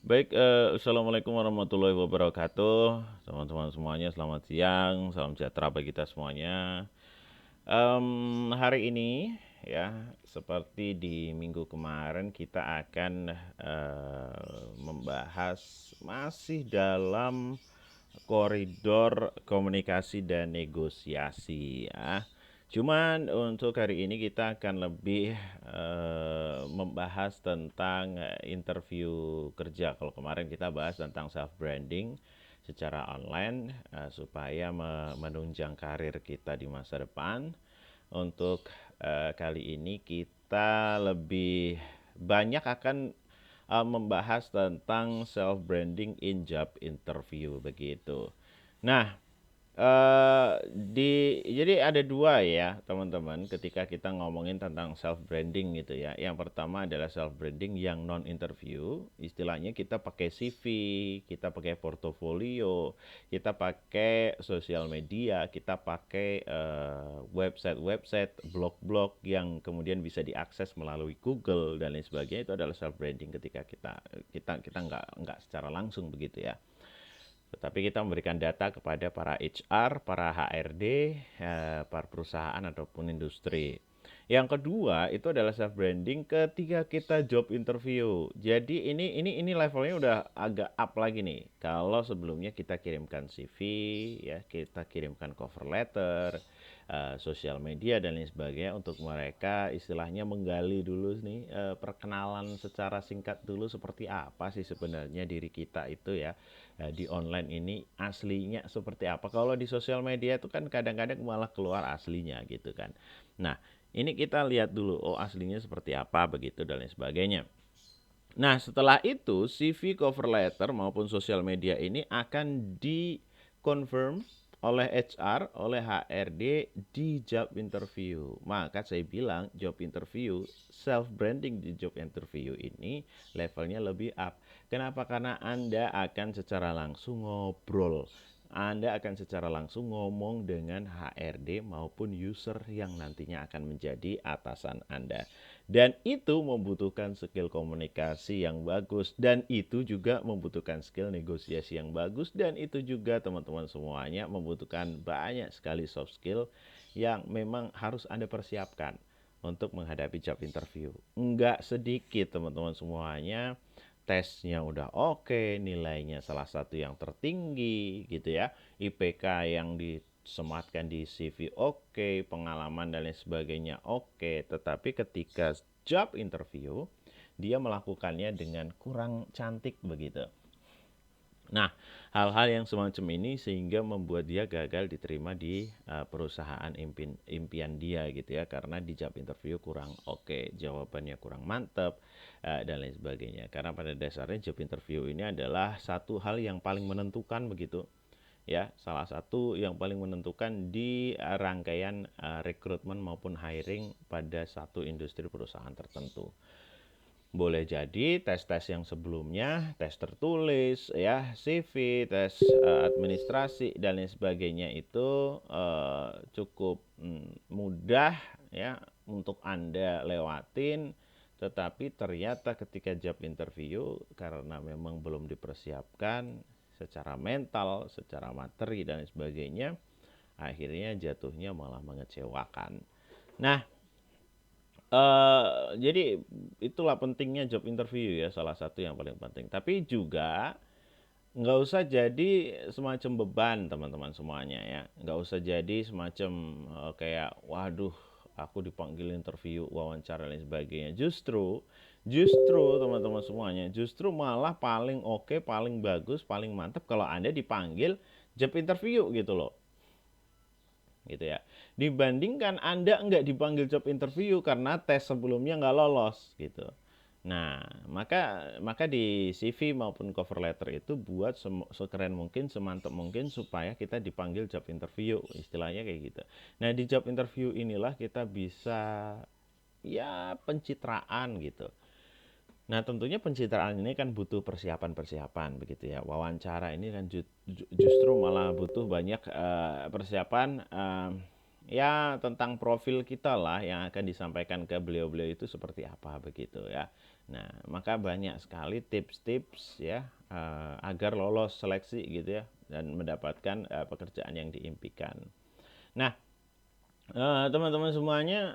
Baik, assalamualaikum warahmatullahi wabarakatuh, teman-teman semuanya. Selamat siang, salam sejahtera bagi kita semuanya. Hari ini ya, seperti di minggu kemarin, kita akan membahas masih dalam koridor komunikasi dan negosiasi ya. Cuman untuk hari ini kita akan lebih membahas tentang interview kerja. Kalau kemarin kita bahas tentang self branding secara online supaya menunjang karir kita di masa depan. Untuk kali ini kita lebih banyak akan membahas tentang self branding in job interview begitu. Nah, jadi ada dua ya teman-teman ketika kita ngomongin tentang self branding gitu ya. Yang pertama adalah self branding yang non interview, istilahnya kita pakai CV, kita pakai portofolio, kita pakai sosial media, kita pakai website-website, blog-blog yang kemudian bisa diakses melalui Google dan lain sebagainya. Itu adalah self branding ketika kita nggak secara langsung begitu ya, tetapi kita memberikan data kepada para HR, para HRD, para perusahaan ataupun industri. Yang kedua itu adalah self branding ketika kita job interview. Jadi ini levelnya udah agak up lagi nih. Kalau sebelumnya kita kirimkan CV, ya kita kirimkan cover letter, sosial media dan lain sebagainya untuk mereka istilahnya menggali dulu nih, perkenalan secara singkat dulu seperti apa sih sebenarnya diri kita itu ya, di online ini aslinya seperti apa. Kalau di sosial media itu kan kadang-kadang malah keluar aslinya gitu kan. Nah, ini kita lihat dulu, oh aslinya seperti apa begitu dan lain sebagainya. Nah, setelah itu CV, cover letter maupun sosial media ini akan di-confirm oleh HR, oleh HRD di job interview. Maka saya bilang job interview, self branding di job interview ini levelnya lebih up. Kenapa? Karena Anda akan secara langsung ngobrol. Anda akan secara langsung ngomong dengan HRD maupun user yang nantinya akan menjadi atasan Anda. Dan itu membutuhkan skill komunikasi yang bagus, dan itu juga membutuhkan skill negosiasi yang bagus, dan itu juga teman-teman semuanya membutuhkan banyak sekali soft skill yang memang harus Anda persiapkan untuk menghadapi job interview. Enggak sedikit teman-teman semuanya, tesnya udah oke, nilainya salah satu yang tertinggi gitu ya, IPK yang disematkan di CV oke, pengalaman dan lain sebagainya oke, tetapi ketika job interview dia melakukannya dengan kurang cantik begitu. Nah, hal-hal yang semacam ini sehingga membuat dia gagal diterima di perusahaan impian dia gitu ya, karena di job interview kurang oke, jawabannya kurang mantap dan lain sebagainya. Karena pada dasarnya job interview ini adalah satu hal yang paling menentukan begitu ya, salah satu yang paling menentukan di rangkaian rekrutmen maupun hiring pada satu industri perusahaan tertentu. Boleh jadi tes-tes yang sebelumnya, tes tertulis, ya, CV, tes administrasi dan lain sebagainya itu cukup mudah ya untuk Anda lewatin, tetapi ternyata ketika job interview karena memang belum dipersiapkan secara mental, secara materi dan lain sebagainya, akhirnya jatuhnya malah mengecewakan. Nah, jadi itulah pentingnya job interview ya, salah satu yang paling penting. Tapi juga nggak usah jadi semacam beban teman-teman semuanya ya. Nggak usah jadi semacam kayak waduh aku dipanggil interview, wawancara dan lain sebagainya. Justru teman-teman semuanya, justru malah paling oke, paling bagus, paling mantap kalau Anda dipanggil job interview gitu loh, gitu ya, dibandingkan Anda nggak dipanggil job interview karena tes sebelumnya nggak lolos gitu. Nah, maka di CV maupun cover letter itu buat sekeren mungkin, semantap mungkin supaya kita dipanggil job interview, istilahnya kayak gitu. Nah, di job interview inilah kita bisa ya pencitraan gitu. Nah, tentunya pencitraan ini kan butuh persiapan-persiapan begitu ya. Wawancara ini kan justru malah butuh banyak persiapan, ya tentang profil kita lah yang akan disampaikan ke beliau-beliau itu seperti apa begitu ya. Nah, maka banyak sekali tips-tips ya agar lolos seleksi gitu ya dan mendapatkan pekerjaan yang diimpikan. Nah, teman-teman semuanya,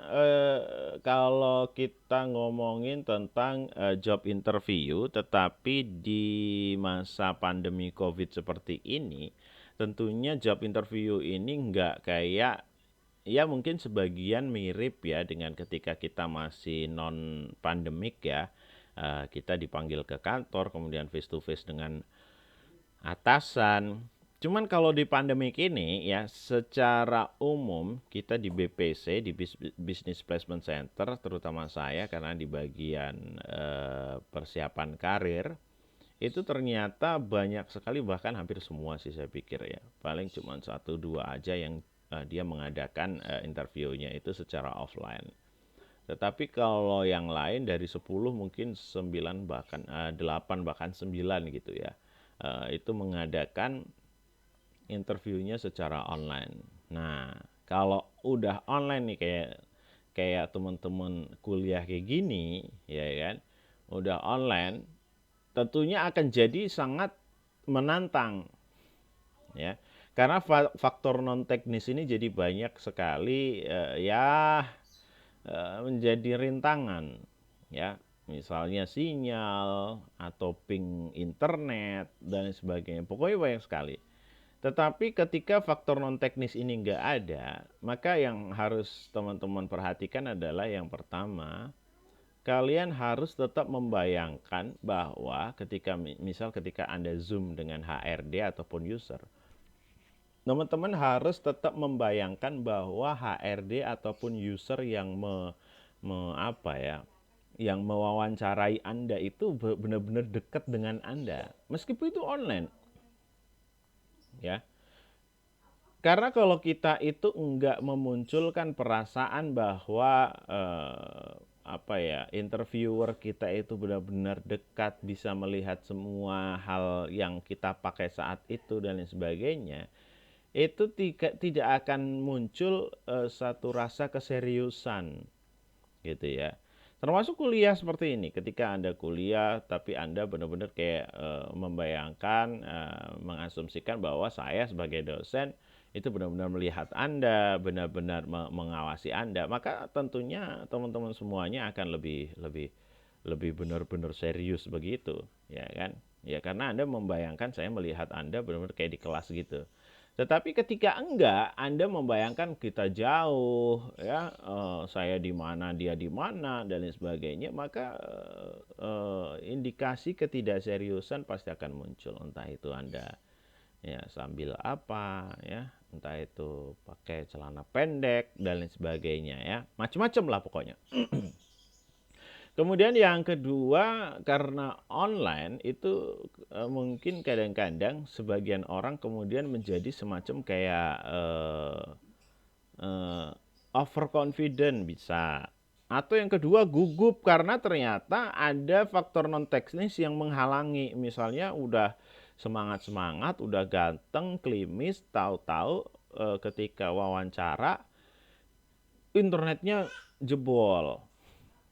kalau kita ngomongin tentang job interview, tetapi di masa pandemi COVID seperti ini, tentunya job interview ini nggak kayak, ya mungkin sebagian mirip ya dengan ketika kita masih non pandemik ya. Kita dipanggil ke kantor, kemudian face to face dengan atasan. Cuman kalau di pandemik ini ya secara umum kita di BPC, di Business Placement Center, terutama saya karena di bagian persiapan karir, itu ternyata banyak sekali, bahkan hampir semua sih saya pikir ya. Paling cuma satu dua aja yang dia mengadakan interviewnya itu secara offline. Tetapi kalau yang lain dari 10 mungkin 9 bahkan 8 bahkan 9 gitu ya. Itu mengadakan interviewnya secara online. Nah, kalau udah online nih kayak kayak teman-teman kuliah kayak gini, ya kan, udah online, tentunya akan jadi sangat menantang, ya. Karena faktor non teknis ini jadi banyak sekali ya menjadi rintangan, ya. Misalnya sinyal atau ping internet dan sebagainya. Pokoknya banyak sekali. Tetapi ketika faktor non teknis ini nggak ada, maka yang harus teman-teman perhatikan adalah yang pertama, kalian harus tetap membayangkan bahwa ketika misal ketika Anda Zoom dengan HRD ataupun user, teman-teman harus tetap membayangkan bahwa HRD ataupun user yang apa ya, yang mewawancarai Anda itu benar-benar dekat dengan Anda, meskipun itu online, ya. Karena kalau kita itu enggak memunculkan perasaan bahwa apa ya, interviewer kita itu benar-benar dekat, bisa melihat semua hal yang kita pakai saat itu dan lain sebagainya, itu tidak akan muncul satu rasa keseriusan gitu ya. Termasuk kuliah seperti ini, ketika Anda kuliah tapi Anda benar-benar kayak membayangkan, mengasumsikan bahwa saya sebagai dosen itu benar-benar melihat Anda, benar-benar mengawasi Anda, maka tentunya teman-teman semuanya akan lebih benar-benar serius begitu, ya kan? Ya karena Anda membayangkan saya melihat Anda benar-benar kayak di kelas gitu. Tetapi ketika enggak, Anda membayangkan kita jauh, ya, saya di mana, dia di mana, dan lain sebagainya, maka indikasi ketidakseriusan pasti akan muncul. Entah itu Anda ya sambil apa, ya, entah itu pakai celana pendek dan lain sebagainya, ya, macam-macam lah pokoknya. Kemudian yang kedua, karena online itu mungkin kadang-kadang sebagian orang kemudian menjadi semacam kayak overconfident bisa. Atau yang kedua gugup karena ternyata ada faktor non teknis yang menghalangi. Misalnya udah semangat-semangat, udah ganteng, klimis, tahu-tahu ketika wawancara internetnya jebol.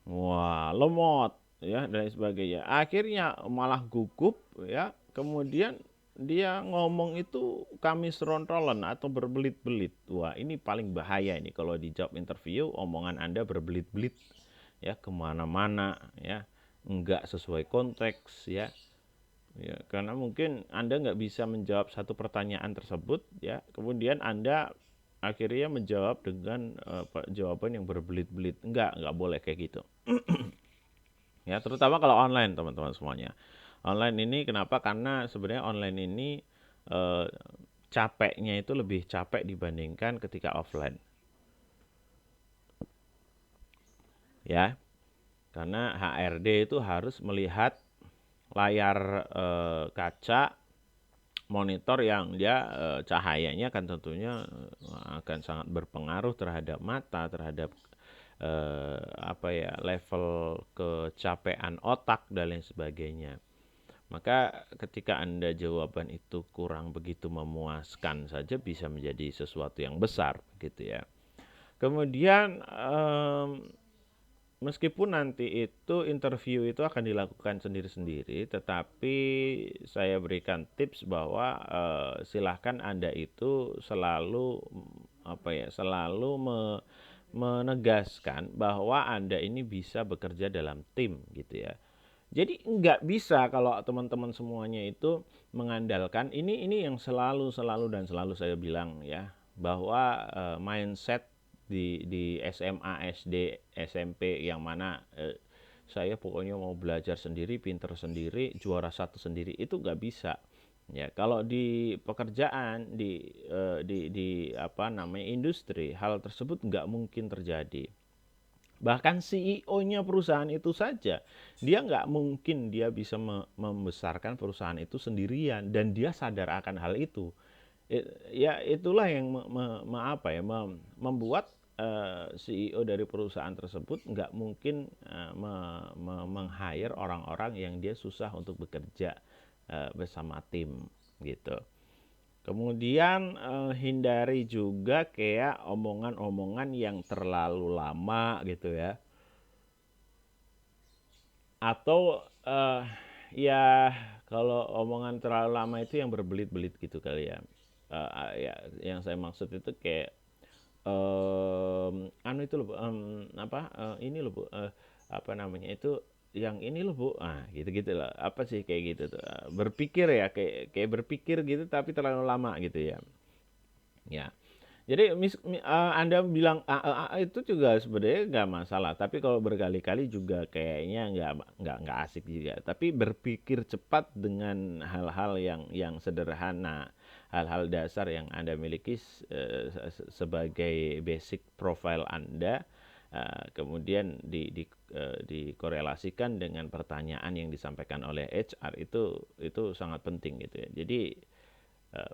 Wah, lemot ya dan sebagainya. Akhirnya malah gugup ya. Kemudian dia ngomong itu kami serontolan atau berbelit-belit. Wah, ini paling bahaya ini kalau di job interview omongan Anda berbelit-belit ya kemana-mana ya, nggak sesuai konteks ya. Ya, karena mungkin Anda nggak bisa menjawab satu pertanyaan tersebut ya. Kemudian Anda akhirnya menjawab dengan jawaban yang berbelit-belit. Nggak boleh kayak gitu. Ya, terutama kalau online teman-teman semuanya. Online ini kenapa? Karena sebenarnya online ini eh, capeknya itu lebih capek dibandingkan ketika offline. Ya, karena HRD itu harus melihat layar kaca monitor yang dia cahayanya kan tentunya akan sangat berpengaruh terhadap mata, terhadap apa ya, level kecapean otak dan lain sebagainya. Maka ketika Anda jawaban itu kurang begitu memuaskan saja bisa menjadi sesuatu yang besar gitu ya. Kemudian meskipun nanti itu interview itu akan dilakukan sendiri-sendiri, tetapi saya berikan tips bahwa silahkan Anda itu selalu menegaskan bahwa Anda ini bisa bekerja dalam tim gitu ya. Jadi nggak bisa kalau teman-teman semuanya itu mengandalkan ini yang selalu dan selalu saya bilang ya, bahwa mindset di SMA, SD, SMP yang mana saya pokoknya mau belajar sendiri, pinter sendiri, juara satu sendiri, itu nggak bisa. Ya, kalau di pekerjaan di apa namanya industri, hal tersebut nggak mungkin terjadi. Bahkan CEO-nya perusahaan itu saja, dia nggak mungkin dia bisa membesarkan perusahaan itu sendirian dan dia sadar akan hal itu. Ya itulah yang membuat CEO dari perusahaan tersebut nggak mungkin meng-hire orang-orang yang dia susah untuk bekerja bersama tim gitu. Kemudian hindari juga kayak omongan-omongan yang terlalu lama gitu ya. Atau ya kalau omongan terlalu lama itu yang berbelit-belit gitu kali ya. Ya yang saya maksud itu kayak anu itu loh, apa ini loh Bu, apa namanya itu yang ini loh Bu, gitu-gitu lah, apa sih kayak gitu tuh, berpikir ya kayak kayak berpikir gitu tapi terlalu lama gitu ya. Ya. Jadi Anda bilang itu juga sebenarnya nggak masalah, tapi kalau berkali-kali juga kayaknya nggak asik juga. Tapi berpikir cepat dengan hal-hal yang sederhana, hal-hal dasar yang Anda miliki sebagai basic profile Anda, kemudian dikorelasikan dengan pertanyaan yang disampaikan oleh HR, itu sangat penting gitu ya. Jadi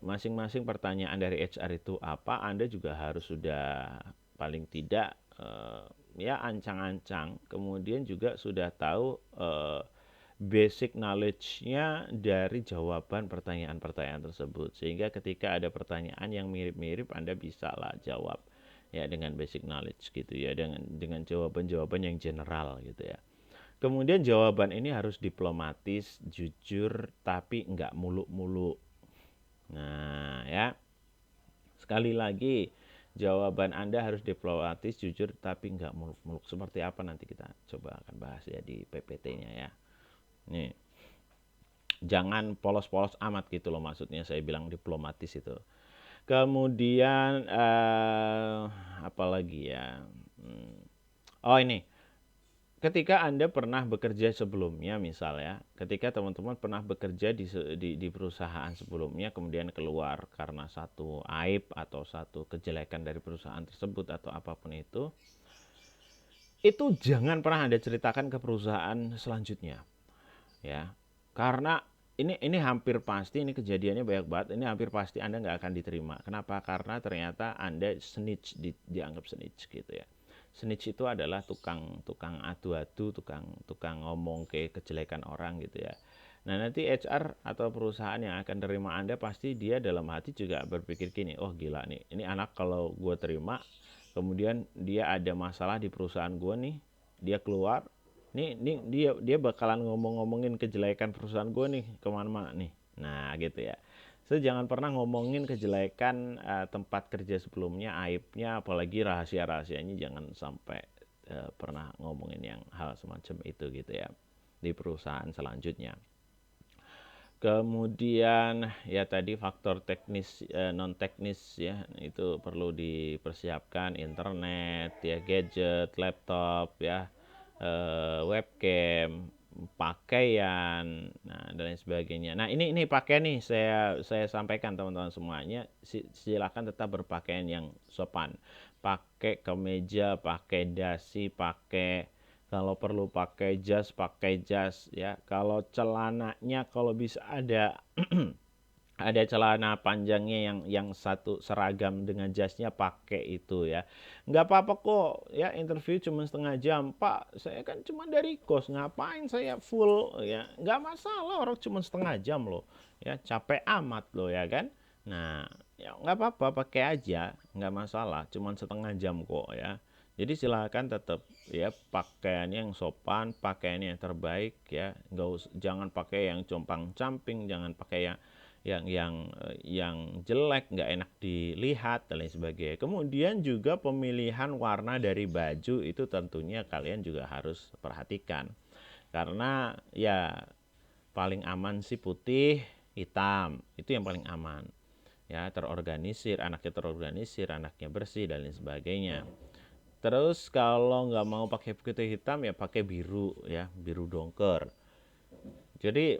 masing-masing pertanyaan dari HR itu apa, Anda juga harus sudah paling tidak ya ancang-ancang, kemudian juga sudah tahu basic knowledge-nya dari jawaban pertanyaan-pertanyaan tersebut, sehingga ketika ada pertanyaan yang mirip-mirip Anda bisa lah jawab ya dengan basic knowledge gitu ya, dengan jawaban-jawaban yang general gitu ya. Kemudian jawaban ini harus diplomatis, jujur, tapi nggak muluk-muluk. Nah, ya. Sekali lagi, jawaban Anda harus diplomatis, jujur, tapi nggak muluk-muluk. Seperti apa nanti kita coba akan bahas ya di PPT-nya ya. Nih, jangan polos-polos amat gitu loh maksudnya saya bilang diplomatis itu. Kemudian apa lagi ya? Oh ini, ketika Anda pernah bekerja sebelumnya misalnya, ketika teman-teman pernah bekerja di perusahaan sebelumnya kemudian keluar karena satu aib atau satu kejelekan dari perusahaan tersebut atau apapun itu jangan pernah Anda ceritakan ke perusahaan selanjutnya ya. Karena ini hampir pasti, ini kejadiannya banyak banget, ini hampir pasti Anda nggak akan diterima. Kenapa? Karena ternyata Anda snitch, dianggap snitch gitu ya. Snitch itu adalah tukang adu-adu, tukang ngomong ke kejelekan orang gitu ya. Nah nanti HR atau perusahaan yang akan terima Anda pasti dia dalam hati juga berpikir gini, oh gila nih, ini anak kalau gue terima, kemudian dia ada masalah di perusahaan gue nih, dia keluar, nih dia bakalan ngomongin kejelekan perusahaan gue nih kemana-mana nih. Nah gitu ya. So jangan pernah ngomongin kejelekan tempat kerja sebelumnya, aibnya, apalagi rahasia-rahasianya, jangan sampai pernah ngomongin yang hal semacam itu gitu ya di perusahaan selanjutnya. Kemudian ya tadi faktor teknis non teknis ya itu perlu dipersiapkan, internet ya, gadget, laptop ya, webcam, pakaian, nah dan lain sebagainya. Nah ini pakai nih saya sampaikan teman-teman semuanya, silakan tetap berpakaian yang sopan, pakai kemeja, pakai dasi, pakai kalau perlu pakai jas ya. Kalau celananya kalau bisa ada ada celana panjangnya yang satu seragam dengan jasnya, pakai itu ya. Nggak apa-apa kok ya, interview cuma setengah jam. Pak, saya kan cuma dari kos, ngapain saya full ya? Nggak masalah, orang cuma setengah jam loh ya, capek amat loh ya kan. Nah, ya nggak apa-apa, pakai aja, nggak masalah, cuman setengah jam kok ya. Jadi silakan tetap ya pakaian yang sopan, pakaian yang terbaik ya. Jangan pakai yang compang-camping, jangan pakai yang jelek, nggak enak dilihat dan lain sebagainya. Kemudian juga pemilihan warna dari baju itu tentunya kalian juga harus perhatikan. Karena ya paling aman sih putih, hitam, itu yang paling aman ya, terorganisir, anaknya bersih dan lain sebagainya. Terus kalau nggak mau pakai putih hitam ya pakai biru ya, biru dongker. Jadi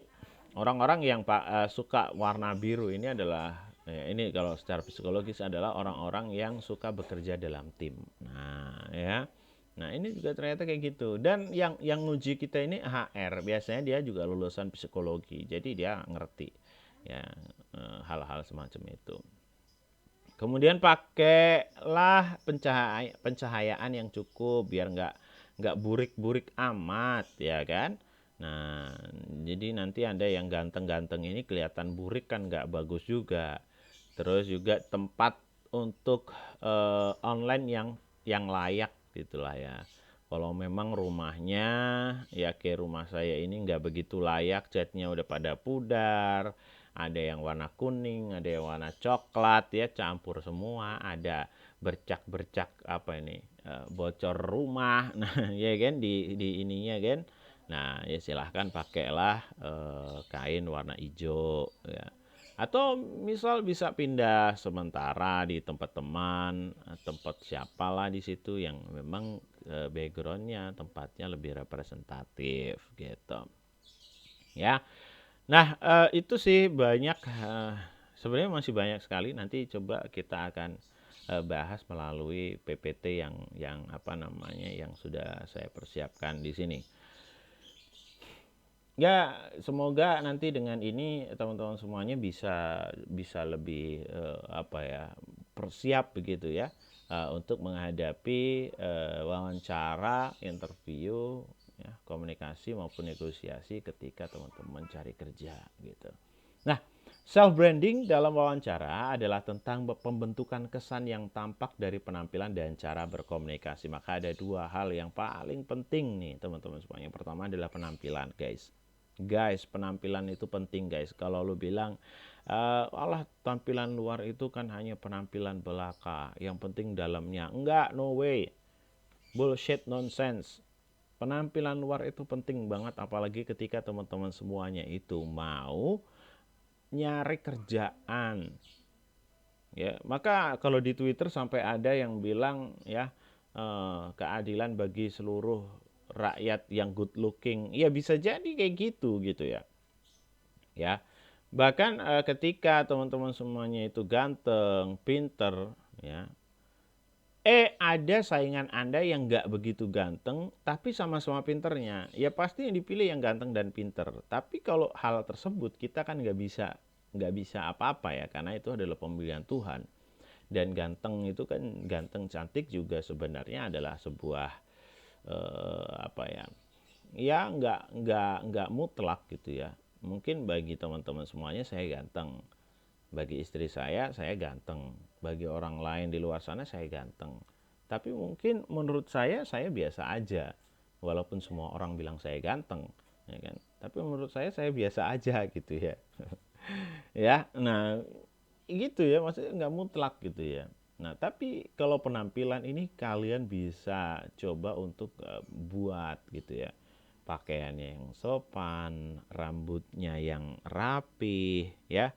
orang-orang yang suka warna biru ini adalah ini kalau secara psikologis adalah orang-orang yang suka bekerja dalam tim. Nah ya, nah ini juga ternyata kayak gitu. Dan yang nguji kita ini HR, biasanya dia juga lulusan psikologi, jadi dia ngerti ya hal-hal semacam itu. Kemudian pakailah pencahayaan yang cukup biar nggak burik-burik amat ya kan. Nah, jadi nanti ada yang ganteng-ganteng ini kelihatan burik kan nggak bagus juga. Terus juga tempat untuk online yang layak gitulah ya. Kalau memang rumahnya ya kayak rumah saya ini nggak begitu layak, catnya udah pada pudar, ada yang warna kuning, ada yang warna coklat ya, campur semua, ada bercak-bercak apa ini bocor rumah, nah ya kan di ininya kan, nah ya silahkan pakailah kain warna hijau ya. Atau misal bisa pindah sementara di tempat teman, tempat siapalah di situ yang memang backgroundnya tempatnya lebih representatif gitu ya. Nah, itu sih banyak, sebenarnya masih banyak sekali, nanti coba kita akan bahas melalui PPT yang apa namanya, yang sudah saya persiapkan di sini. Ya, semoga nanti dengan ini teman-teman semuanya bisa bisa lebih apa ya, persiap begitu ya, untuk menghadapi wawancara, interview, ya, komunikasi maupun negosiasi ketika teman-teman cari kerja gitu. Nah, self branding dalam wawancara adalah tentang pembentukan kesan yang tampak dari penampilan dan cara berkomunikasi. Maka ada dua hal yang paling penting nih teman-teman semuanya. Yang pertama adalah penampilan, guys. Guys, penampilan itu penting, guys. Kalau lu bilang alah tampilan luar itu kan hanya penampilan belaka, yang penting dalamnya. Enggak, no way. Bullshit, nonsense. Penampilan luar itu penting banget, apalagi ketika teman-teman semuanya itu mau nyari kerjaan ya. Maka kalau di Twitter sampai ada yang bilang ya, keadilan bagi seluruh rakyat yang good looking, ya bisa jadi kayak gitu gitu ya. Ya, bahkan ketika teman-teman semuanya itu ganteng, pinter ya, ada saingan anda yang nggak begitu ganteng tapi sama-sama pinternya, ya pasti yang dipilih yang ganteng dan pinter. Tapi kalau hal tersebut kita kan nggak bisa apa-apa ya, karena itu adalah pemilihan Tuhan. Dan ganteng itu kan, ganteng cantik juga sebenarnya adalah sebuah apa ya, ya nggak mutlak gitu ya. Mungkin bagi teman-teman semuanya saya ganteng, bagi istri saya ganteng, bagi orang lain di luar sana saya ganteng, tapi mungkin menurut saya biasa aja, walaupun semua orang bilang saya ganteng ya kan, tapi menurut saya biasa aja gitu ya. Ya, nah gitu ya, maksudnya nggak mutlak gitu ya. Nah, tapi kalau penampilan ini kalian bisa coba untuk buat gitu ya. Pakaiannya yang sopan, rambutnya yang rapi ya.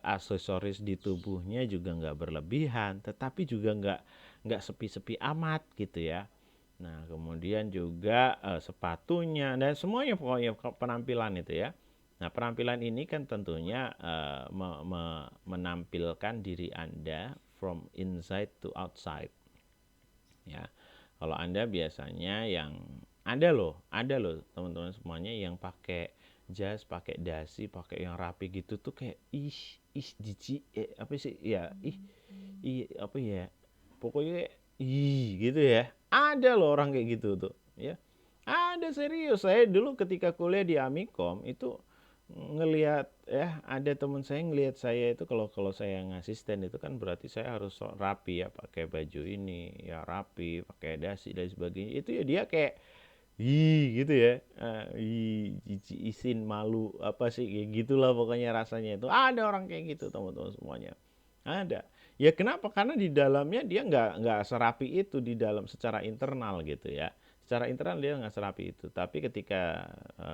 Aksesoris di tubuhnya juga nggak berlebihan, tetapi juga nggak sepi-sepi amat gitu ya. Nah, kemudian juga sepatunya dan semuanya, pokoknya penampilan itu ya. Nah, penampilan ini kan tentunya menampilkan diri Anda from inside to outside. Ya, kalau Anda biasanya yang ada loh teman-teman semuanya yang pakai jas, pakai dasi, pakai yang rapi gitu tuh kayak ih jijik, apa sih ya, apa ya, pokoknya gitu ya. Ada loh orang kayak gitu tuh ya. Ada, serius. Saya dulu ketika kuliah di Amikom itu ngelihat ya, ada teman saya ngelihat saya itu, kalau kalau saya ngasisten itu kan berarti saya harus rapi ya, pakai baju ini ya, rapi, pakai dasi dan sebagainya. Itu ya dia kayak gitu ya. Jijik, isin, malu, apa sih, kayak gitulah pokoknya rasanya itu. Ada orang kayak gitu teman-teman semuanya. Ada. Ya kenapa? Karena di dalamnya dia nggak serapi itu di dalam secara internal gitu ya. Secara internal dia nggak serapi itu. Tapi ketika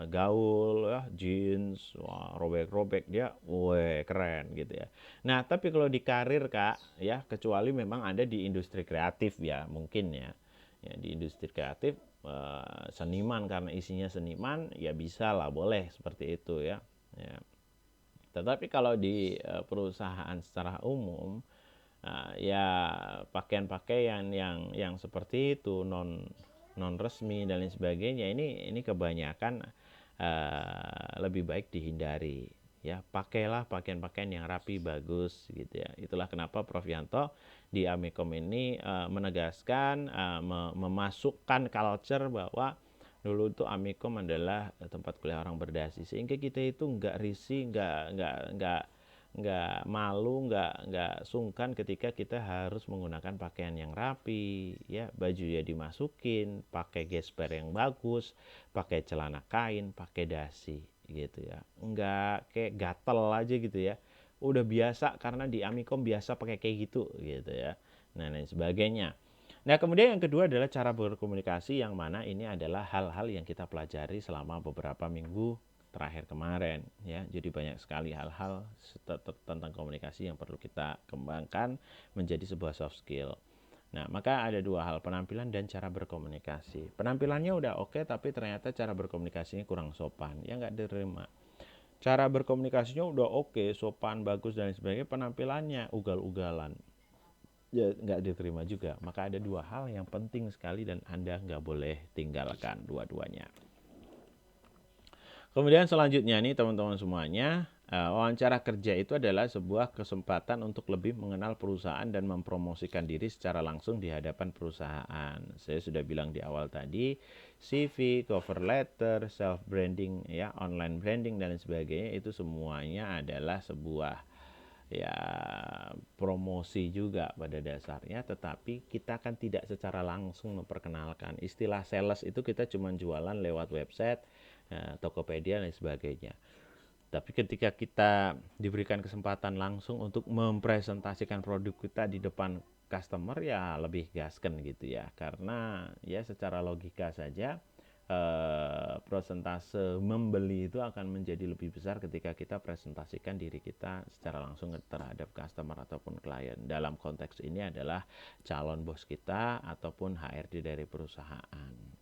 gaul ya, jeans, wah, robek-robek dia, weh keren gitu ya. Nah tapi kalau di karir kak ya, kecuali memang ada di industri kreatif ya mungkin ya. Ya di industri kreatif, seniman karena isinya seniman ya bisa lah, boleh seperti itu ya. Ya. Tetapi kalau di perusahaan secara umum, ya pakaian-pakaian yang seperti itu, non resmi dan lain sebagainya, ini kebanyakan lebih baik dihindari ya. Pakailah pakaian-pakaian yang rapi, bagus gitu ya. Itulah kenapa Prof Yanto di Amikom ini menegaskan, memasukkan culture bahwa dulu itu Amikom adalah tempat kuliah orang berdasi, sehingga kita itu nggak risih, nggak malu, nggak sungkan ketika kita harus menggunakan pakaian yang rapi ya, baju ya dimasukin, pakai gesper yang bagus, pakai celana kain, pakai dasi gitu ya, nggak kayak gatel aja gitu ya, udah biasa karena di Amikom biasa pakai kayak gitu gitu ya, nah dan sebagainya. Nah, kemudian yang kedua adalah cara berkomunikasi, yang mana ini adalah hal-hal yang kita pelajari selama beberapa minggu terakhir kemarin ya. Jadi banyak sekali hal-hal tentang komunikasi yang perlu kita kembangkan menjadi sebuah soft skill. Nah, maka ada dua hal, penampilan dan cara berkomunikasi. Penampilannya udah oke, tapi ternyata cara berkomunikasinya kurang sopan, ya nggak diterima. Cara berkomunikasinya udah oke, sopan, bagus dan sebagainya, penampilannya ugal-ugalan, ya nggak diterima juga. Maka ada dua hal yang penting sekali dan Anda nggak boleh tinggalkan dua-duanya. Kemudian selanjutnya nih teman-teman semuanya, wawancara kerja itu adalah sebuah kesempatan untuk lebih mengenal perusahaan dan mempromosikan diri secara langsung di hadapan perusahaan. Saya sudah bilang di awal tadi, CV, cover letter, self branding ya, online branding dan sebagainya, itu semuanya adalah sebuah ya promosi juga pada dasarnya, tetapi kita kan tidak secara langsung memperkenalkan. Istilah sales itu kita cuma jualan lewat website, Tokopedia dan sebagainya. Tapi ketika kita diberikan kesempatan langsung untuk mempresentasikan produk kita di depan customer, ya lebih gasken gitu ya. Karena ya secara logika saja, persentase membeli itu akan menjadi lebih besar ketika kita presentasikan diri kita secara langsung terhadap customer ataupun klien. Dalam konteks ini adalah calon bos kita ataupun HRD dari perusahaan.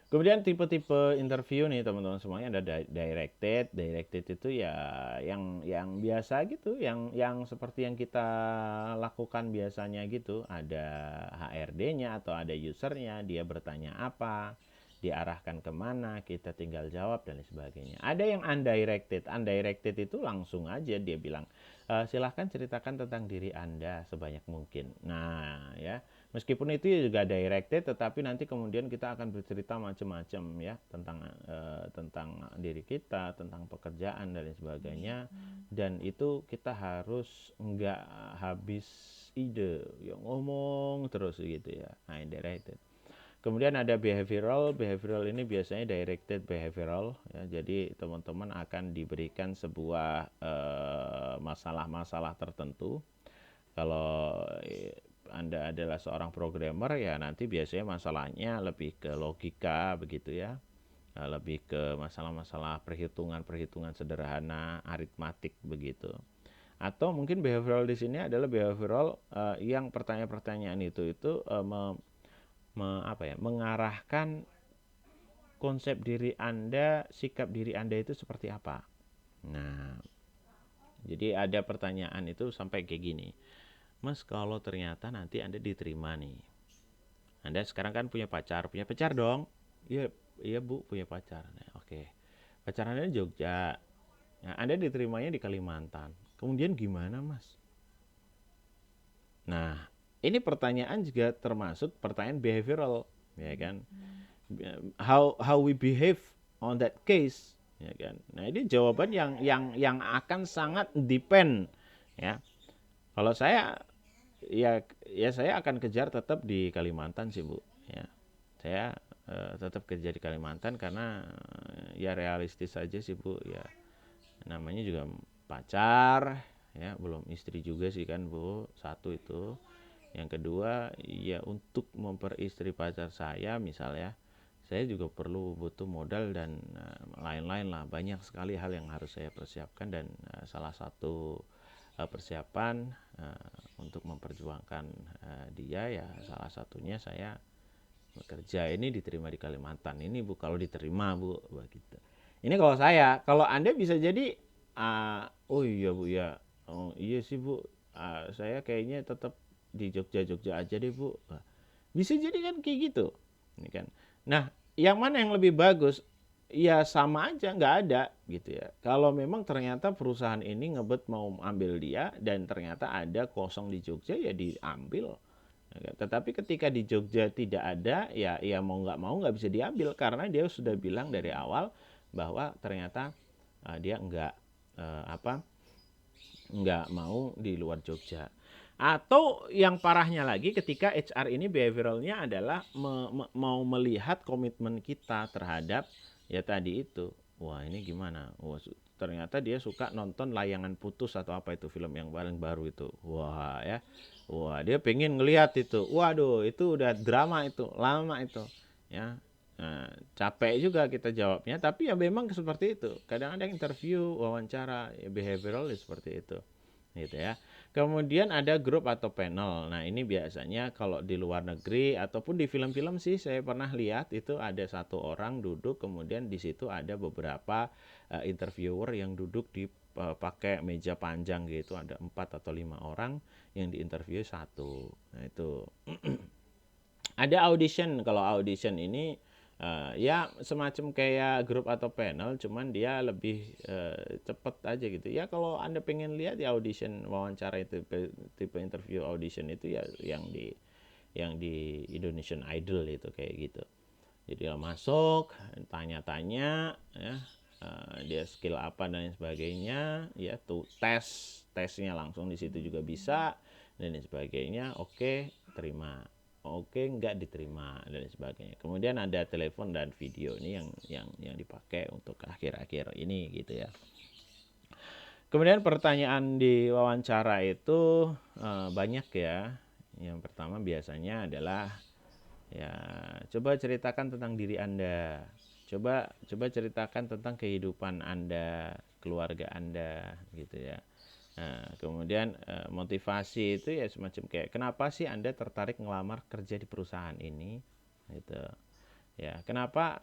Kemudian tipe-tipe interview nih teman-teman semuanya, ada directed. Directed itu ya yang biasa gitu, yang seperti yang kita lakukan biasanya gitu. Ada HRD-nya atau ada usernya, dia bertanya apa, diarahkan kemana, kita tinggal jawab dan sebagainya. Ada yang undirected. Undirected itu langsung aja dia bilang, silahkan ceritakan tentang diri Anda sebanyak mungkin. Nah ya, meskipun itu juga directed, tetapi nanti kemudian kita akan bercerita macam-macam ya tentang diri kita, tentang pekerjaan dan sebagainya. Dan itu kita harus nggak habis ide, ya ngomong terus gitu ya. Nah, indirected. Kemudian ada behavioral. Behavioral ini biasanya directed behavioral ya. Jadi teman-teman akan diberikan sebuah masalah-masalah tertentu. Kalau Anda adalah seorang programmer, ya nanti biasanya masalahnya lebih ke logika begitu ya. Lebih ke masalah-masalah perhitungan-perhitungan sederhana, aritmatik begitu. Atau mungkin behavioral di sini adalah behavioral yang pertanyaan-pertanyaan itu mengarahkan konsep diri Anda, sikap diri Anda itu seperti apa. Nah, jadi ada pertanyaan itu sampai kayak gini. Mas, kalau ternyata nanti Anda diterima nih. Anda sekarang kan punya pacar dong. Iya, iya Bu, punya pacar. Nah, oke. Pacar Anda di Jogja. Nah, Anda diterimanya di Kalimantan. Kemudian gimana, Mas? Nah, ini pertanyaan juga termasuk pertanyaan behavioral, ya kan? How we behave on that case ya kan. Nah, ini jawaban yang akan sangat depend, ya. Kalau saya, ya saya akan kejar tetap di Kalimantan sih, Bu, ya. Saya tetap kerja di Kalimantan karena ya realistis aja sih, Bu, ya. Namanya juga pacar, ya, belum istri juga sih kan, Bu. Satu itu. Yang kedua, ya untuk memperistri pacar saya misalnya, saya juga perlu butuh modal dan lain-lain lah. Banyak sekali hal yang harus saya persiapkan, dan salah satu persiapan untuk memperjuangkan dia, ya salah satunya saya bekerja ini diterima di Kalimantan ini, Bu. Kalau diterima, Bu, begitu. Ini kalau saya. Kalau Anda bisa jadi oh iya, Bu, ya. Oh iya sih, Bu. Saya kayaknya tetap di Jogja aja deh, Bu. Bisa jadi kan kayak gitu. Ini kan. Nah, yang mana yang lebih bagus? Ya sama aja, nggak ada gitu ya. Kalau memang ternyata perusahaan ini ngebet mau ambil dia dan ternyata ada kosong di Jogja, ya diambil. Tetapi ketika di Jogja tidak ada, ya mau nggak bisa diambil karena dia sudah bilang dari awal bahwa ternyata dia apa nggak mau di luar Jogja. Atau yang parahnya lagi, ketika HR ini behavioralnya adalah mau melihat komitmen kita terhadap ya tadi itu. Wah, ini gimana? Wah, ternyata dia suka nonton Layangan Putus atau apa itu, film yang paling baru itu. Wah, ya. Wah, dia pengen ngelihat itu. Waduh, itu udah drama itu, lama itu. Ya. Nah, capek juga kita jawabnya, tapi ya memang seperti itu. Kadang-kadang interview, wawancara, ya behavioral ya seperti itu. Gitu ya. Kemudian ada grup atau panel. Nah, ini biasanya kalau di luar negeri ataupun di film-film sih saya pernah lihat itu ada satu orang duduk, kemudian di situ ada beberapa interviewer yang duduk di pakai meja panjang gitu, ada 4 atau 5 orang yang diinterview satu. Nah, itu ada audition. Kalau audition ini ya semacam kayak grup atau panel, cuman dia lebih cepet aja gitu ya. Kalau Anda pengen lihat ya audition, wawancara itu, tipe interview audition itu ya yang di Indonesian Idol itu kayak gitu. Jadi dia masuk, tanya-tanya ya, dia skill apa dan lain sebagainya, ya tuh tesnya langsung di situ juga bisa dan lain sebagainya. Oke, terima. Oke, enggak diterima dan lain sebagainya. Kemudian ada telepon dan video ini yang dipakai untuk akhir-akhir ini gitu ya. Kemudian pertanyaan di wawancara itu banyak ya. Yang pertama biasanya adalah ya, coba ceritakan tentang diri Anda. Coba ceritakan tentang kehidupan Anda, keluarga Anda gitu ya. Nah, kemudian motivasi itu ya semacam kayak kenapa sih Anda tertarik ngelamar kerja di perusahaan ini gitu. Ya, kenapa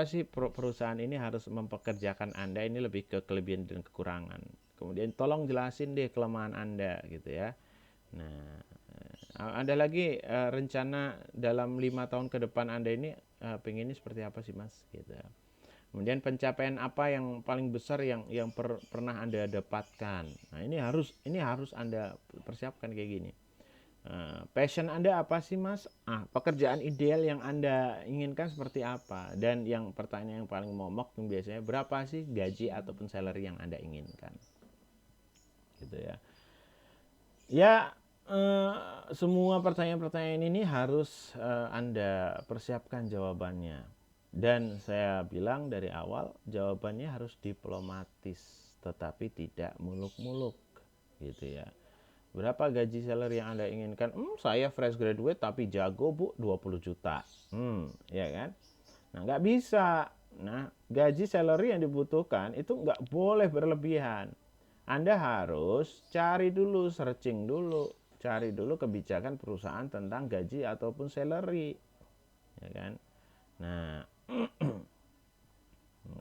sih perusahaan ini harus mempekerjakan Anda, ini lebih ke kelebihan dan kekurangan. Kemudian tolong jelasin deh kelemahan Anda gitu ya. Nah, ada lagi rencana dalam 5 tahun ke depan Anda ini pengennya seperti apa sih, Mas? Gitu. Kemudian pencapaian apa yang paling besar yang pernah Anda dapatkan? Nah, ini harus Anda persiapkan kayak gini. Passion Anda apa sih, Mas? Pekerjaan ideal yang Anda inginkan seperti apa? Dan yang pertanyaan yang paling momok yang biasanya, berapa sih gaji ataupun salary yang Anda inginkan? Gitu ya. Ya, semua pertanyaan-pertanyaan ini harus Anda persiapkan jawabannya. Dan saya bilang dari awal, jawabannya harus diplomatis, tetapi tidak muluk-muluk, gitu ya. Berapa gaji salary yang Anda inginkan? Saya fresh graduate tapi jago, Bu, 20 juta. Ya kan? Nah, nggak bisa. Nah, gaji salary yang dibutuhkan itu nggak boleh berlebihan. Anda harus cari dulu, searching dulu, cari dulu kebijakan perusahaan tentang gaji ataupun salary, ya kan? Nah,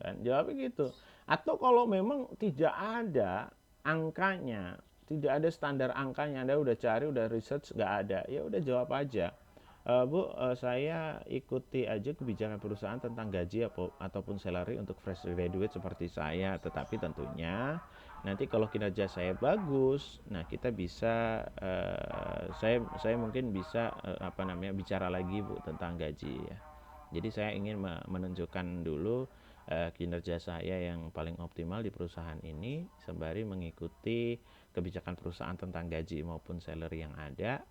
kan jawabnya gitu. Atau kalau memang tidak ada angkanya, tidak ada standar angkanya, Anda udah cari, udah research, nggak ada, ya udah jawab aja. Bu, saya ikuti aja kebijakan perusahaan tentang gaji ataupun salary untuk fresh graduate seperti saya, tetapi tentunya nanti kalau kinerja saya bagus, nah kita bisa saya mungkin bisa bicara lagi, Bu, tentang gaji ya. Jadi saya ingin menunjukkan dulu kinerja saya yang paling optimal di perusahaan ini sembari mengikuti kebijakan perusahaan tentang gaji maupun salary yang ada.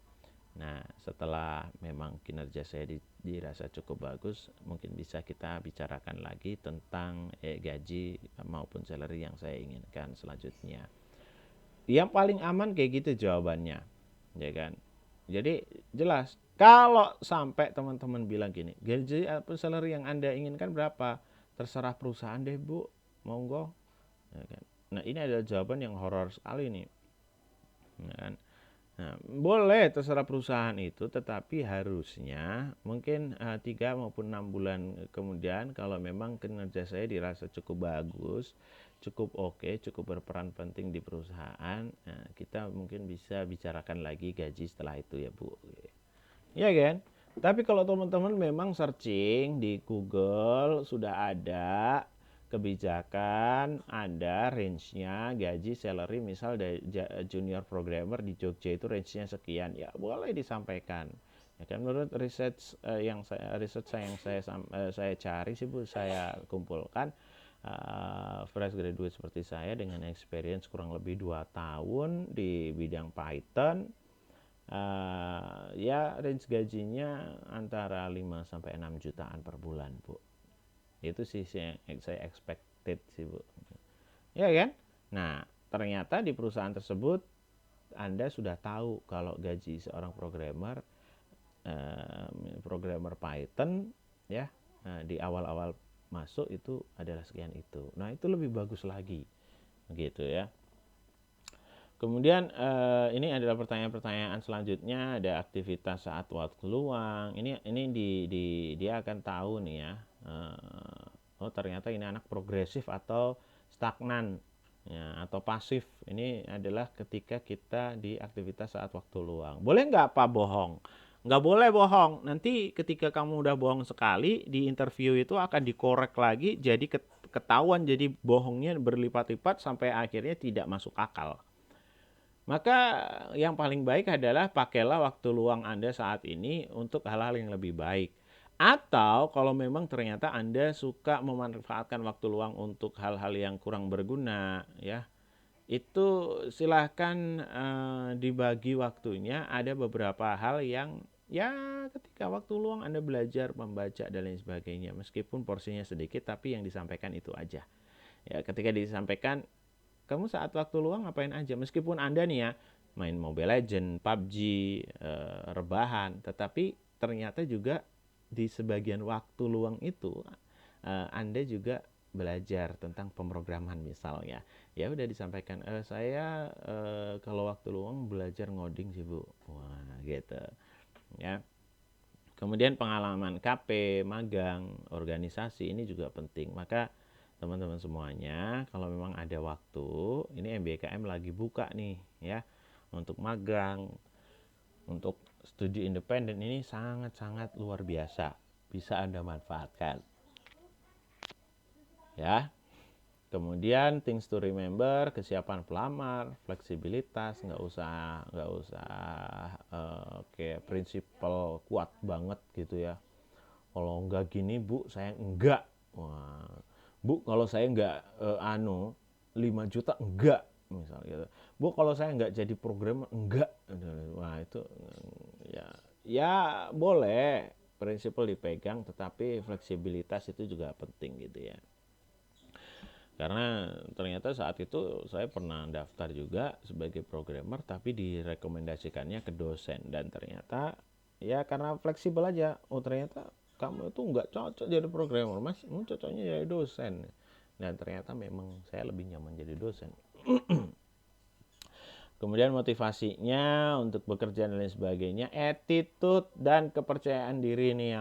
Nah, setelah memang kinerja saya dirasa cukup bagus, mungkin bisa kita bicarakan lagi tentang gaji maupun salary yang saya inginkan selanjutnya. Yang paling aman kayak gitu jawabannya, ya kan? Jadi jelas. Kalau sampai teman-teman bilang gini, gaji atau salary yang Anda inginkan berapa? Terserah perusahaan deh, Bu. Monggo. Ya kan? Nah, ini adalah jawaban yang horor sekali nih. Ya kan? Nah, boleh terserah perusahaan itu, tetapi harusnya mungkin 3 maupun 6 bulan kemudian kalau memang kinerja saya dirasa cukup bagus, cukup oke, cukup berperan penting di perusahaan, kita mungkin bisa bicarakan lagi gaji setelah itu ya Bu. Iya kan? Tapi kalau teman-teman memang searching di Google sudah ada kebijakan, ada range-nya gaji salary misal dari junior programmer di Jogja itu range-nya sekian, ya boleh disampaikan. Ya kan menurut riset yang saya cari sih Bu, saya kumpulkan fresh graduate seperti saya dengan experience kurang lebih 2 tahun di bidang Python, ya range gajinya antara 5 sampai 6 jutaan per bulan, Bu. Itu sih yang saya expected sih, Bu. Ya kan? Nah, ternyata di perusahaan tersebut Anda sudah tahu kalau gaji seorang programmer Python ya, di awal-awal masuk itu adalah sekian itu. Nah, itu lebih bagus lagi. Gitu ya. Kemudian ini adalah pertanyaan-pertanyaan selanjutnya, ada aktivitas saat waktu luang. Ini dia akan tahu nih ya. Oh ternyata ini anak progresif atau stagnan ya, atau pasif. Ini adalah ketika kita di aktivitas saat waktu luang. Boleh nggak Pak bohong? Nggak boleh bohong. Nanti ketika kamu udah bohong sekali di interview itu akan dikorek lagi, jadi ketahuan, jadi bohongnya berlipat-lipat sampai akhirnya tidak masuk akal. Maka yang paling baik adalah pakailah waktu luang Anda saat ini untuk hal-hal yang lebih baik. Atau kalau memang ternyata Anda suka memanfaatkan waktu luang untuk hal-hal yang kurang berguna, ya, itu silahkan dibagi waktunya. Ada beberapa hal yang ya ketika waktu luang Anda belajar membaca dan lain sebagainya. Meskipun porsinya sedikit, tapi yang disampaikan itu aja. Ya, ketika disampaikan kamu saat waktu luang ngapain aja, meskipun Anda nih ya main Mobile Legend, PUBG, rebahan, tetapi ternyata juga di sebagian waktu luang itu Anda juga belajar tentang pemrograman misalnya. Ya udah disampaikan, saya kalau waktu luang belajar ngoding sih Bu. Wah gitu ya. Kemudian pengalaman KP, magang, organisasi ini juga penting. Maka teman-teman semuanya, kalau memang ada waktu, ini MBKM lagi buka nih ya, untuk magang, untuk studi independen, ini sangat-sangat luar biasa, bisa Anda manfaatkan ya. Kemudian things to remember, kesiapan pelamar, fleksibilitas, nggak usah kayak prinsipal kuat banget gitu ya. Kalau nggak gini Bu, saya enggak. Wah, Bu kalau saya enggak 5 juta enggak misalnya gitu. Bu kalau saya enggak jadi programmer enggak. Wah itu ya ya boleh prinsipal dipegang, tetapi fleksibilitas itu juga penting gitu ya. Karena ternyata saat itu saya pernah daftar juga sebagai programmer, tapi direkomendasikannya ke dosen, dan ternyata ya karena fleksibel aja, oh ternyata kamu itu nggak cocok jadi programmer, mas, cocoknya jadi dosen, dan ternyata memang saya lebih nyaman jadi dosen. Kemudian motivasinya untuk bekerja dan lain sebagainya, attitude dan kepercayaan diri nih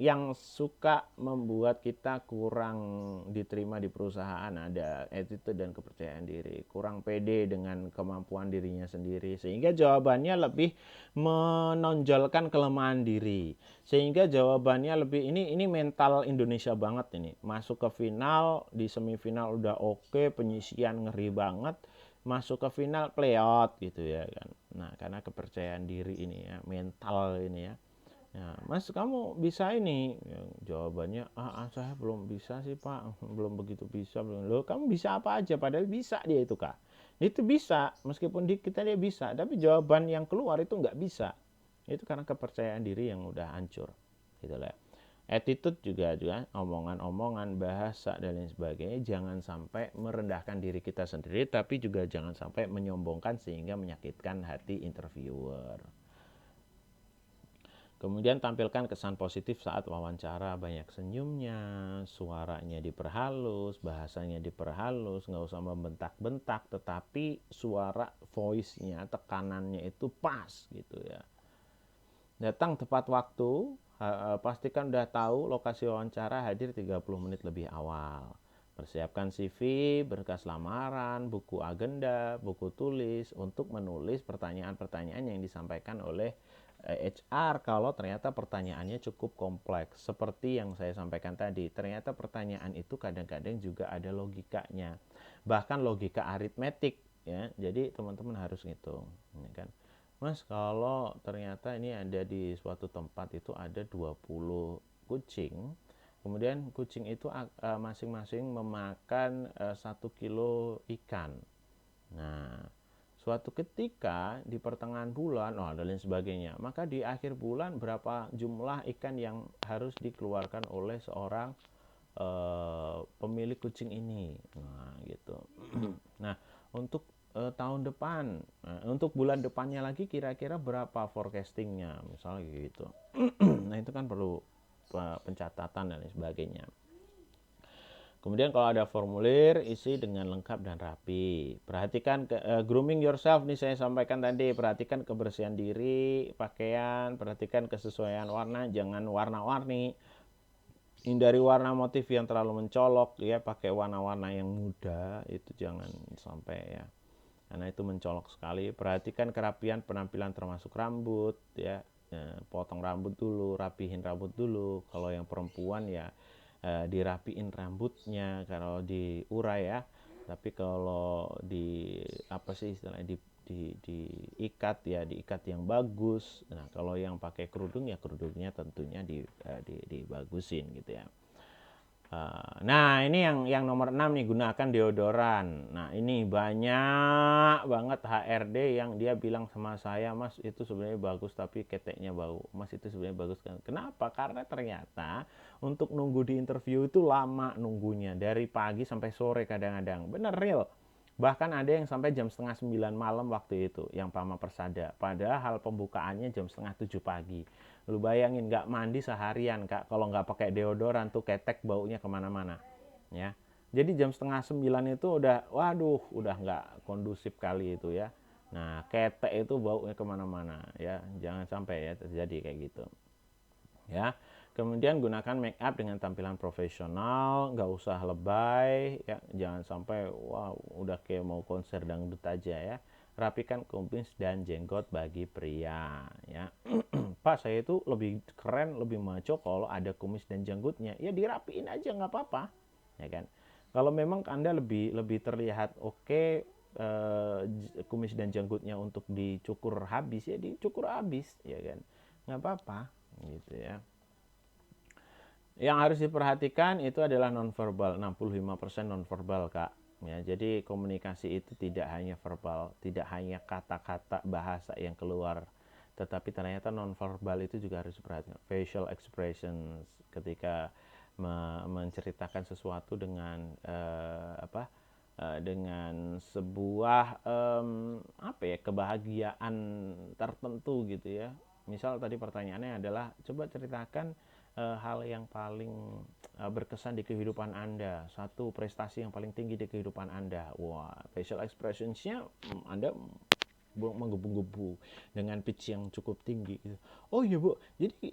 yang suka membuat kita kurang diterima di perusahaan. Ada attitude dan kepercayaan diri, kurang pede dengan kemampuan dirinya sendiri, sehingga jawabannya lebih menonjolkan kelemahan diri. Sehingga jawabannya lebih ini mental Indonesia banget ini. Masuk ke final, di semifinal udah oke, penyisian ngeri banget, masuk ke final playout gitu ya kan. Nah karena kepercayaan diri ini ya, mental ini ya, Ya, Mas kamu bisa ini? Ya, jawabannya, saya belum bisa sih Pak, belum begitu bisa. Belum. Loh kamu bisa apa aja? Padahal bisa dia itu Kak. Itu bisa, meskipun di kita dia bisa, tapi jawaban yang keluar itu nggak bisa. Itu karena kepercayaan diri yang udah hancur. Gitu lah. Attitude juga omongan-omongan, bahasa dan lain sebagainya jangan sampai merendahkan diri kita sendiri, tapi juga jangan sampai menyombongkan sehingga menyakitkan hati interviewer. Kemudian tampilkan kesan positif saat wawancara, banyak senyumnya, suaranya diperhalus, bahasanya diperhalus, nggak usah membentak-bentak, tetapi suara voice-nya, tekanannya itu pas gitu ya. Datang tepat waktu, pastikan udah tahu lokasi wawancara, hadir 30 menit lebih awal. Persiapkan CV, berkas lamaran, buku agenda, buku tulis untuk menulis pertanyaan-pertanyaan yang disampaikan oleh HR kalau ternyata pertanyaannya cukup kompleks. Seperti yang saya sampaikan tadi, ternyata pertanyaan itu kadang-kadang juga ada logikanya. Bahkan logika aritmetik ya. Jadi teman-teman harus ngitung, ya kan? Mas, kalau ternyata ini ada di suatu tempat itu ada 20 kucing, kemudian kucing itu masing-masing memakan 1 kilo ikan. Nah, suatu ketika di pertengahan bulan, dan lain sebagainya, maka di akhir bulan berapa jumlah ikan yang harus dikeluarkan oleh seorang pemilik kucing ini. Nah, gitu. Nah, untuk tahun depan, untuk bulan depannya lagi kira-kira berapa forecastingnya, misalnya gitu. Nah, itu kan perlu pencatatan dan lain sebagainya. Kemudian kalau ada formulir, isi dengan lengkap dan rapi. Perhatikan grooming yourself nih saya sampaikan tadi. Perhatikan kebersihan diri, pakaian, perhatikan kesesuaian warna, jangan warna-warni. Hindari warna motif yang terlalu mencolok ya, pakai warna-warna yang muda, itu jangan sampai ya. Karena itu mencolok sekali. Perhatikan kerapian penampilan termasuk rambut ya. Potong rambut dulu, rapihin rambut dulu. Kalau yang perempuan ya dirapiin rambutnya kalau diurai ya. Tapi kalau di apa sih istilahnya diikat ya, diikat yang bagus. Nah, kalau yang pakai kerudung ya kerudungnya tentunya dibagusin gitu ya. Nah, ini yang nomor 6 nih, gunakan deodoran. Nah, ini banyak banget HRD yang dia bilang sama saya, Mas itu sebenarnya bagus tapi keteknya bau. Mas itu sebenarnya bagus kan. Kenapa? Karena ternyata untuk nunggu di interview itu lama nunggunya. Dari pagi sampai sore kadang-kadang. Bener real. Bahkan ada yang sampai jam setengah 9 malam waktu itu, yang Pama Persada. Padahal pembukaannya jam setengah 7 pagi. Lu bayangin nggak mandi seharian Kak, kalau nggak pakai deodoran tuh ketek baunya kemana-mana. Ya. Jadi jam setengah 9 itu udah, waduh, udah nggak kondusif kali itu ya. Nah, ketek itu baunya kemana-mana ya. Jangan sampai ya terjadi kayak gitu. Ya. Kemudian gunakan make up dengan tampilan profesional, nggak usah lebay, ya, jangan sampai wow udah kayak mau konser dangdut aja ya. Rapikan kumis dan jenggot bagi pria, ya. Pak saya itu lebih keren, lebih maco kalau ada kumis dan jenggotnya, ya dirapiin aja nggak apa-apa, ya kan. Kalau memang anda lebih terlihat oke, kumis dan jenggotnya untuk dicukur habis ya dicukur habis, ya kan, nggak apa-apa, gitu ya. Yang harus diperhatikan itu adalah nonverbal, 65% nonverbal Kak. Ya, jadi komunikasi itu tidak hanya verbal, tidak hanya kata-kata bahasa yang keluar, tetapi ternyata nonverbal itu juga harus diperhatikan. Facial expressions ketika menceritakan sesuatu dengan dengan sebuah apa ya, kebahagiaan tertentu gitu ya. Misal tadi pertanyaannya adalah coba ceritakan hal yang paling berkesan di kehidupan Anda, satu prestasi yang paling tinggi di kehidupan Anda. Wah, facial expressionsnya Anda menggebu-gebu dengan pitch yang cukup tinggi gitu. Oh iya Bu, jadi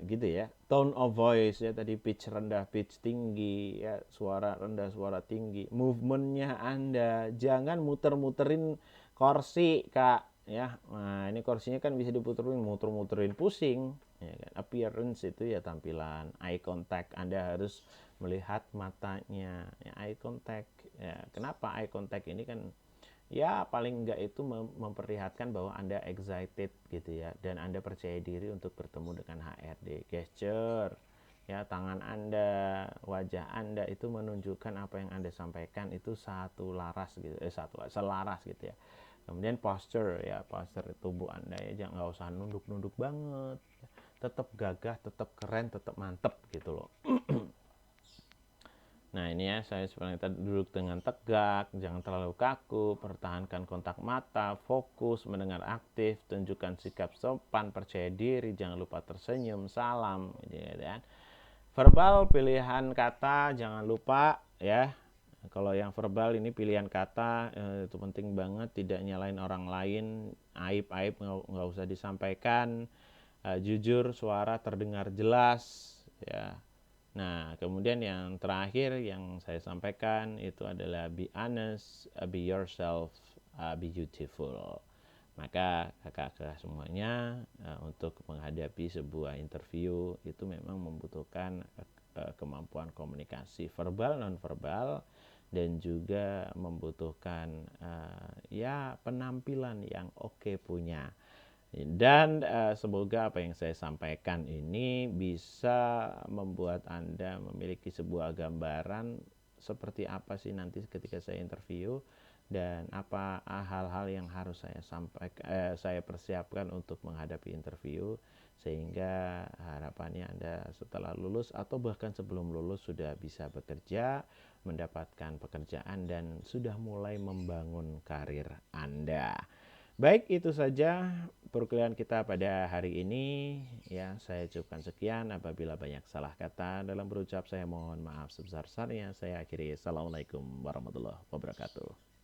gitu ya. Tone of voice ya, tadi pitch rendah, pitch tinggi ya, suara rendah, suara tinggi. Movementnya Anda, jangan muter-muterin kursi Kak ya. Nah, ini kursinya kan bisa diputerin, muter-muterin pusing ya kan. Appearance itu ya tampilan, eye contact Anda harus melihat matanya ya, eye contact ya. Kenapa eye contact ini kan ya paling enggak itu memperlihatkan bahwa Anda excited gitu ya, dan Anda percaya diri untuk bertemu dengan HRD. Gesture ya, tangan Anda, wajah Anda itu menunjukkan apa yang Anda sampaikan itu satu laras gitu, selaras gitu ya. Kemudian posture ya, posture tubuh Anda ya, jangan, nggak usah nunduk-nunduk banget, tetap gagah, tetap keren, tetap mantep gitu loh. Nah ini ya, saya sebenarnya tadi duduk dengan tegak, jangan terlalu kaku, pertahankan kontak mata, fokus, mendengar aktif, tunjukkan sikap sopan, percaya diri, jangan lupa tersenyum, salam, gitu kan. Verbal pilihan kata jangan lupa ya. Kalau yang verbal ini pilihan kata itu penting banget, tidak nyalain orang lain, aib-aib nggak usah disampaikan, jujur, suara terdengar jelas ya. Nah, kemudian yang terakhir yang saya sampaikan itu adalah be honest, be yourself, be beautiful. Maka kakak-kakak semuanya, untuk menghadapi sebuah interview itu memang membutuhkan kemampuan komunikasi verbal, non verbal, dan juga membutuhkan ya penampilan yang oke punya. Dan semoga apa yang saya sampaikan ini bisa membuat Anda memiliki sebuah gambaran seperti apa sih nanti ketika saya interview, dan apa hal-hal yang harus saya sampaikan, saya persiapkan untuk menghadapi interview, sehingga harapannya Anda setelah lulus atau bahkan sebelum lulus sudah bisa bekerja, mendapatkan pekerjaan, dan sudah mulai membangun karir Anda. Baik, itu saja perkuliahan kita pada hari ini. Ya, saya cukupkan sekian. Apabila banyak salah kata dalam berucap, saya mohon maaf sebesar-besarnya. Saya akhiri. Assalamualaikum warahmatullahi wabarakatuh.